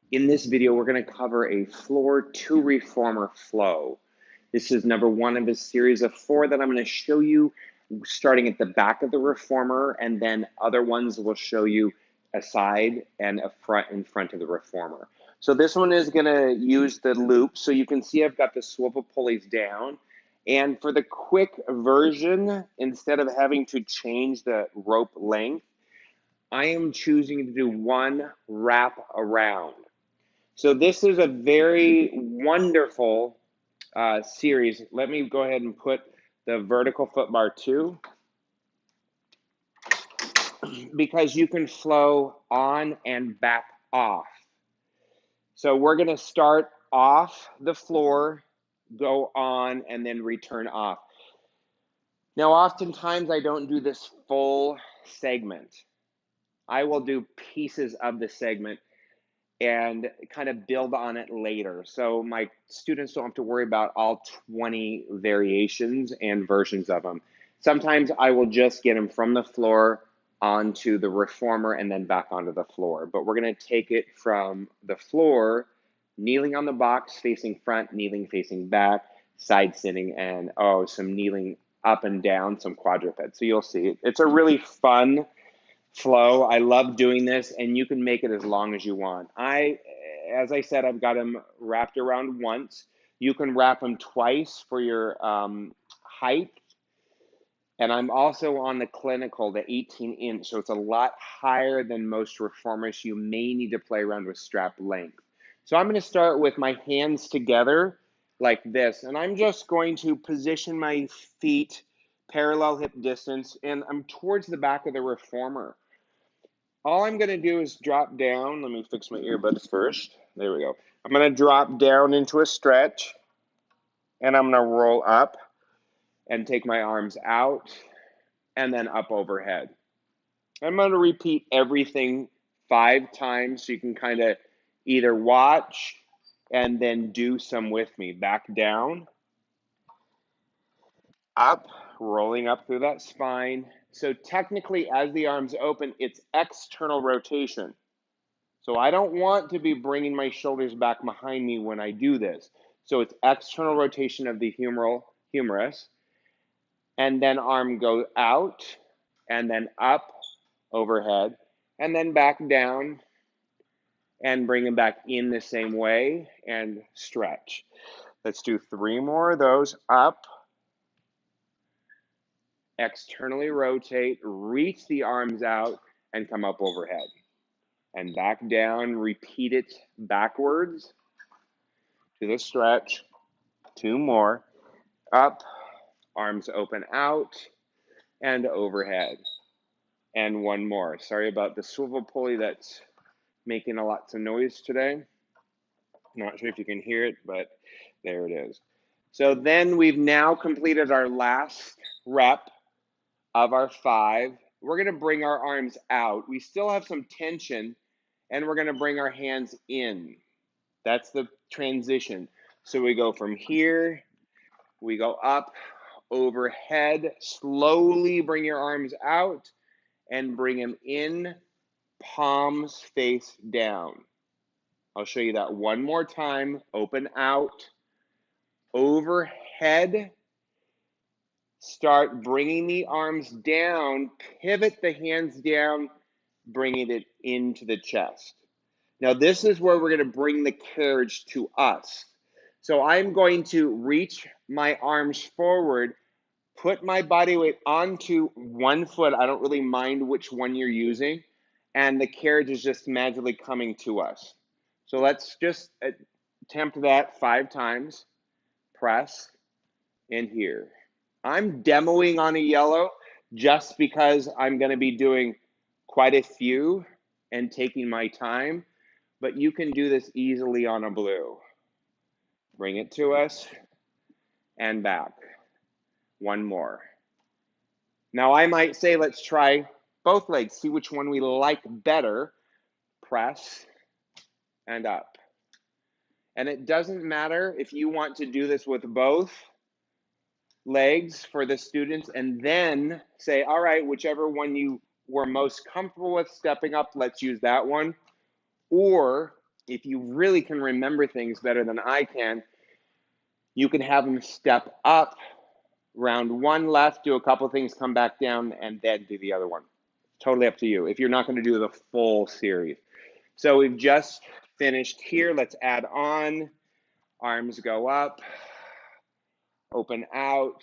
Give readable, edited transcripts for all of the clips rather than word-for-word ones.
In this video, we're going to cover a floor to reformer flow. This is number one of a series of 4 that I'm going to show you starting at the back of the reformer, and then other ones will show you a side and a front in front of the reformer. So this one is going to use the loop. So you can see I've got the swivel pulleys down. And for the quick version, instead of having to change the rope length, I am choosing to do one wrap around. So this is a very wonderful series. Let me go ahead and put the vertical foot bar 2 because you can flow on and back off. So we're going to start off the floor, go on, and then return off. Now, oftentimes I don't do this full segment. I will do pieces of the segment and kind of build on it later. So my students don't have to worry about all 20 variations and versions of them. Sometimes I will just get them from the floor onto the reformer and then back onto the floor. But we're going to take it from the floor, kneeling on the box, facing front, kneeling facing back, side sitting, and some kneeling up and down, some quadruped. So you'll see. It's a really fun flow. I love doing this, and you can make it as long as you want. As I said, I've got them wrapped around once. You can wrap them twice for your height. And I'm also on the clinical, the 18-inch, so it's a lot higher than most reformers. You may need to play around with strap length. So I'm going to start with my hands together like this, and I'm just going to position my feet parallel hip distance, and I'm towards the back of the reformer. All I'm going to do is drop down. Let me fix my earbuds first. There we go. I'm going to drop down into a stretch, and I'm going to roll up and take my arms out and then up overhead. I'm going to repeat everything 5 times so you can kind of either watch and then do some with me. Back down, up, rolling up through that spine. So technically, as the arms open, it's external rotation. So I don't want to be bringing my shoulders back behind me when I do this. So it's external rotation of the humerus, and then arm goes out, and then up overhead, and then back down, and bring them back in the same way, and stretch. Let's do 3 more of those. Up, externally rotate, reach the arms out, and come up overhead. And back down, repeat it backwards to the stretch. 2 more. Up, arms open out, and overhead. And 1 more. Sorry about the swivel pulley that's making lots of noise today. Not sure if you can hear it, but there it is. So then we've now completed our last rep of our 5. We're going to bring our arms out. We still have some tension, and we're going to bring our hands in. That's the transition. So we go from here, we go up, overhead, slowly bring your arms out and bring them in, palms face down. I'll show you that one more time. Open out, overhead, start bringing the arms down, pivot the hands down, bringing it into the chest. Now this is where we're going to bring the carriage to us. So I'm going to reach my arms forward, put my body weight onto one foot. I don't really mind which one you're using. And the carriage is just magically coming to us. So let's just attempt that 5 times. Press in here. I'm demoing on a yellow just because I'm going to be doing quite a few and taking my time. But you can do this easily on a blue. Bring it to us and back. 1 more. Now I might say, let's try both legs, see which one we like better. Press and up. And it doesn't matter if you want to do this with both legs for the students and then say, all right, whichever one you were most comfortable with stepping up, let's use that one. Or if you really can remember things better than I can, you can have them step up, round one left, do a couple things, come back down, and then do the other one. Totally up to you if you're not going to do the full series. So we've just finished here. Let's add on. Arms go up, open out,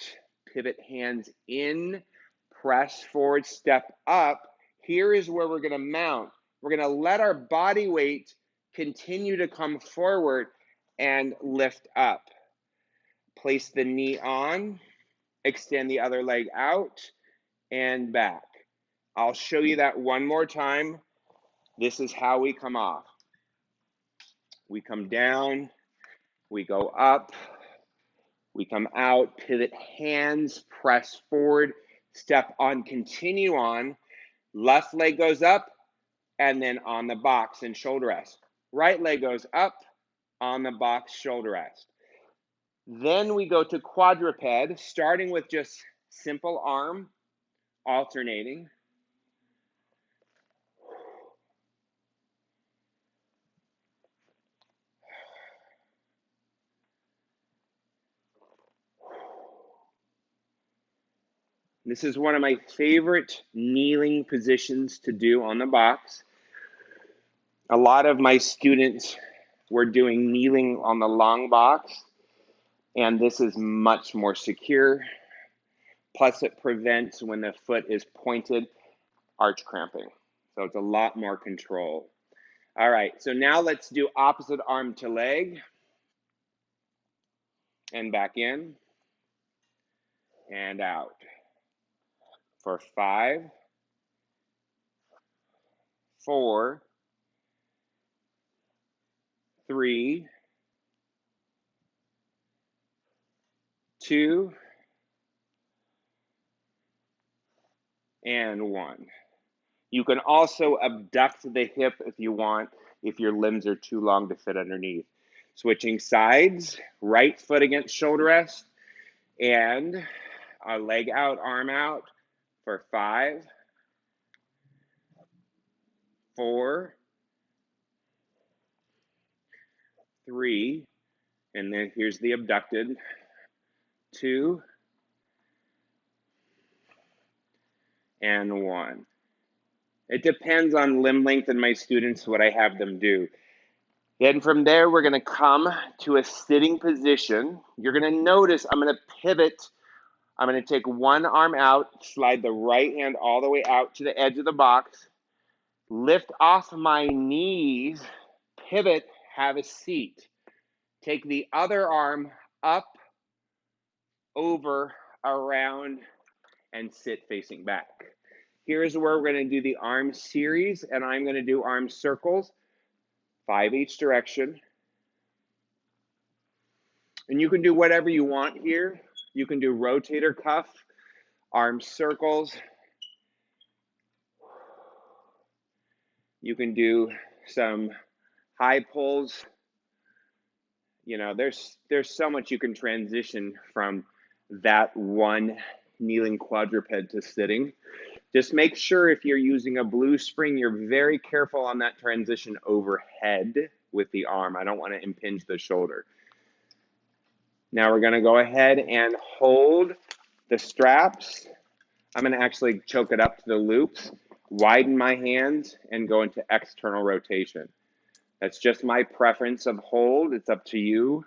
pivot hands in, press forward, step up. Here is where we're going to mount. We're going to let our body weight continue to come forward and lift up. Place the knee on, extend the other leg out and back. I'll show you that one more time. This is how we come off. We come down, we go up, we come out, pivot hands, press forward, step on, continue on. Left leg goes up, and then on the box and shoulder rest. Right leg goes up, on the box, shoulder rest. Then we go to quadruped, starting with just simple arm, alternating. This is one of my favorite kneeling positions to do on the box. A lot of my students were doing kneeling on the long box, and this is much more secure. Plus, it prevents, when the foot is pointed, arch cramping. So it's a lot more control. All right, so now let's do opposite arm to leg. And back in and out. For 5, 4, 3, 2, and 1. You can also abduct the hip if you want, if your limbs are too long to fit underneath. Switching sides, right foot against shoulder rest, and a leg out, arm out for 5, 4, 3, and then here's the abducted, 2, and 1. It depends on limb length and my students, what I have them do. Then from there, we're going to come to a sitting position. You're going to notice I'm going to pivot. I'm going to take one arm out, slide the right hand all the way out to the edge of the box, lift off my knees, pivot, have a seat. Take the other arm up, over, around, and sit facing back. Here's where we're going to do the arm series, and I'm going to do arm circles, 5 each direction. And you can do whatever you want here. You can do rotator cuff, arm circles. You can do some high pulls. You know, there's so much you can transition from that one kneeling quadruped to sitting. Just make sure if you're using a blue spring, you're very careful on that transition overhead with the arm. I don't want to impinge the shoulder. Now we're going to go ahead and hold the straps. I'm going to actually choke it up to the loops, widen my hands, and go into external rotation. That's just my preference of hold. It's up to you.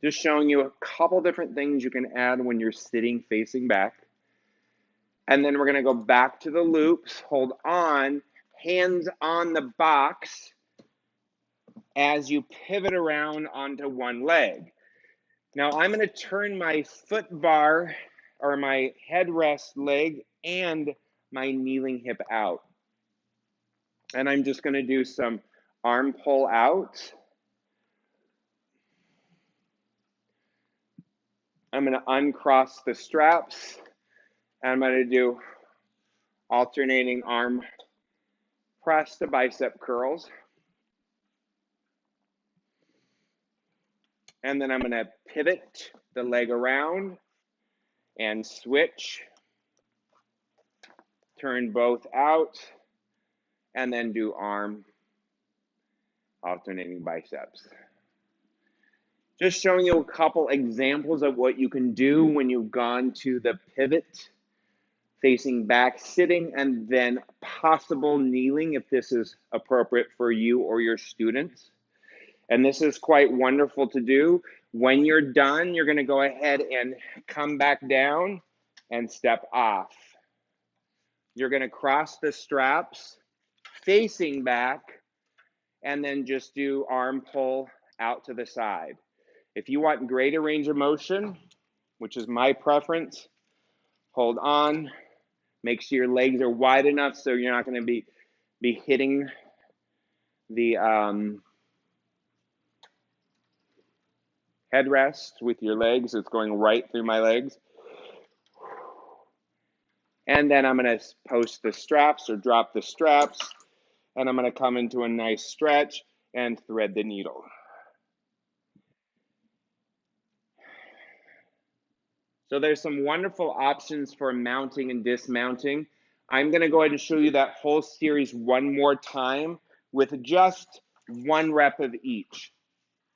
Just showing you a couple different things you can add when you're sitting facing back. And then we're going to go back to the loops, hold on, hands on the box as you pivot around onto one leg. Now I'm going to turn my foot bar or my headrest leg and my kneeling hip out. And I'm just going to do some arm pull out. I'm going to uncross the straps. And I'm going to do alternating arm press to bicep curls. And then I'm going to pivot the leg around and switch. Turn both out. and then do arm, alternating biceps. Just showing you a couple examples of what you can do when you've gone to the pivot, facing back, sitting, and then possible kneeling if this is appropriate for you or your students. And this is quite wonderful to do. When you're done, you're going to go ahead and come back down and step off. You're going to cross the straps, facing back, and then just do arm pull out to the side. If you want greater range of motion, which is my preference, hold on. Make sure your legs are wide enough so you're not going to be hitting the headrest with your legs. It's going right through my legs. And then I'm going to post the straps or drop the straps, and I'm going to come into a nice stretch and thread the needle. So there's some wonderful options for mounting and dismounting. I'm going to go ahead and show you that whole series one more time with just 1 rep of each.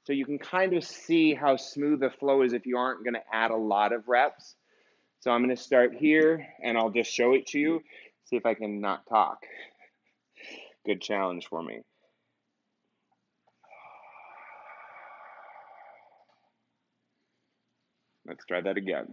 So you can kind of see how smooth the flow is if you aren't going to add a lot of reps. So I'm going to start here, and I'll just show it to you. See if I can not talk. Good challenge for me. Let's try that again.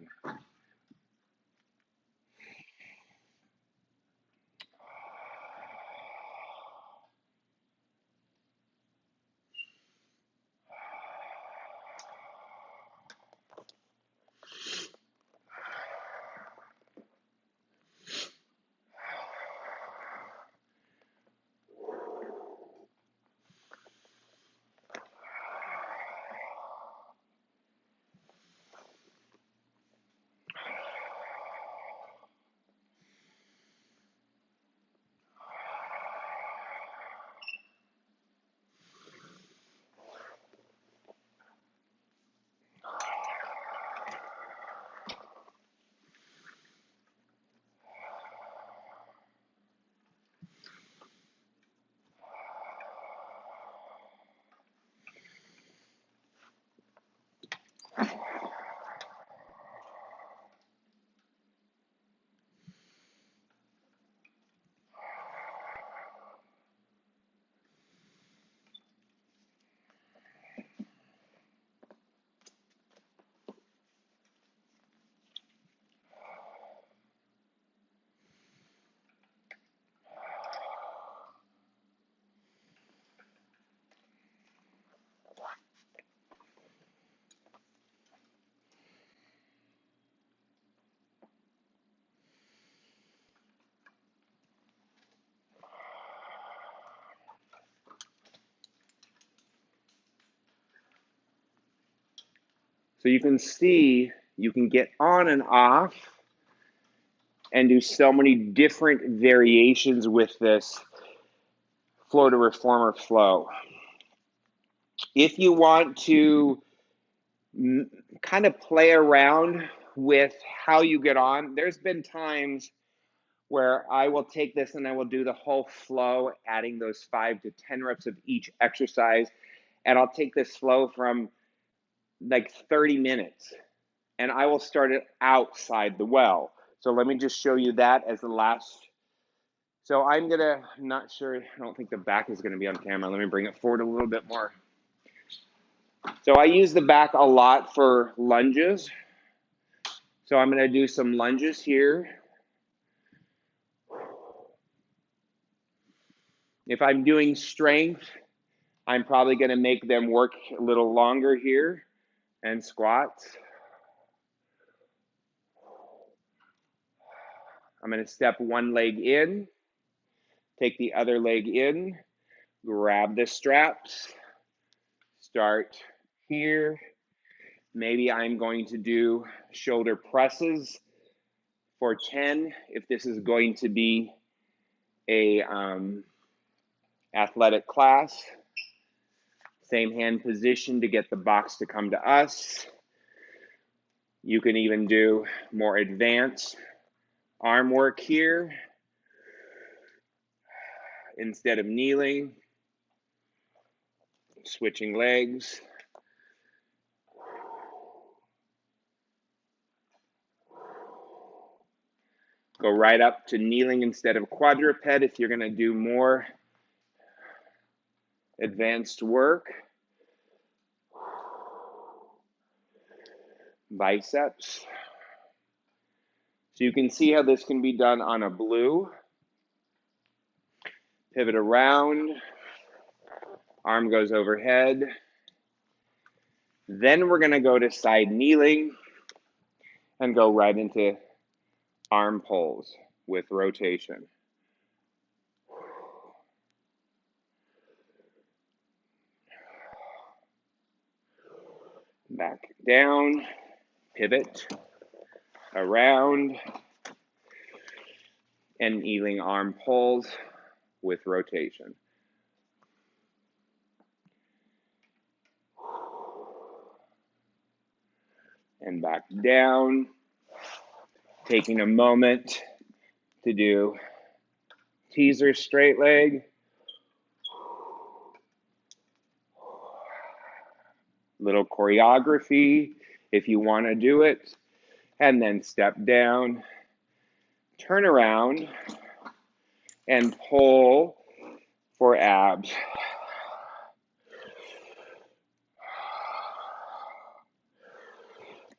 So you can see you can get on and off and do so many different variations with this flow to reformer flow. If you want to kind of play around with how you get on, there's been times where I will take this and I will do the whole flow, adding those 5 to 10 reps of each exercise. And I'll take this flow from like 30 minutes and I will start it outside the well. So let me just show you that as the last. So I'm not sure, I don't think the back is gonna be on camera. Let me bring it forward a little bit more. So I use the back a lot for lunges. So I'm gonna do some lunges here. If I'm doing strength, I'm probably gonna make them work a little longer here, and squats. I'm gonna step one leg in, take the other leg in, grab the straps, start here. Maybe I'm going to do shoulder presses for 10 if this is going to be a athletic class. Same hand position to get the box to come to us. You can even do more advanced arm work here. instead of kneeling. Switching legs. Go right up to kneeling instead of quadruped if you're going to do more advanced work. Biceps. So you can see how this can be done on a blue. Pivot around. Arm goes overhead. Then we're going to go to side kneeling and go right into arm pulls with rotation. Back down, pivot, around, and kneeling arm pulls with rotation. And back down, taking a moment to do teaser straight leg, little choreography if you want to do it, and then step down, turn around, and pull for abs.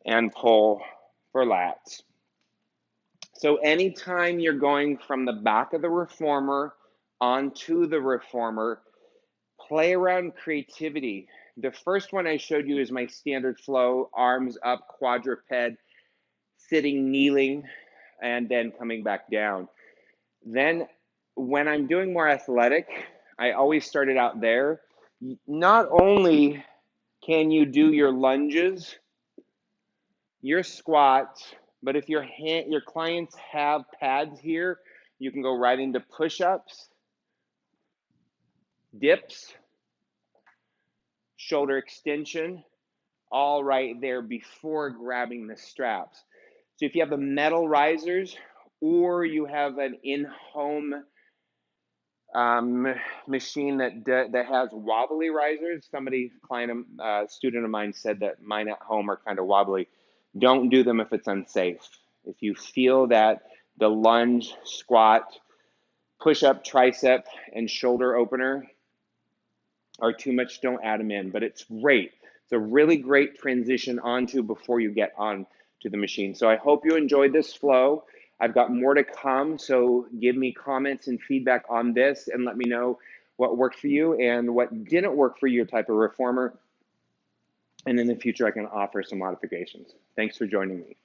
And pull for lats. So anytime you're going from the back of the reformer onto the reformer, play around creativity. The first one I showed you is my standard flow, arms up, quadruped, sitting, kneeling, and then coming back down. Then when I'm doing more athletic, I always started out there. Not only can you do your lunges, your squats, but if your clients have pads here, you can go right into push-ups, dips, shoulder extension, all right there before grabbing the straps. So if you have the metal risers or you have an in-home machine that has wobbly risers, student of mine said that mine at home are kind of wobbly. Don't do them if it's unsafe. If you feel that the lunge, squat, push-up, tricep, and shoulder opener are too much, don't add them in. But it's great. It's a really great transition onto before you get on to the machine. So I hope you enjoyed this flow. I've got more to come, so give me comments and feedback on this and let me know what worked for you and what didn't work for your type of reformer. And in the future, I can offer some modifications. Thanks for joining me.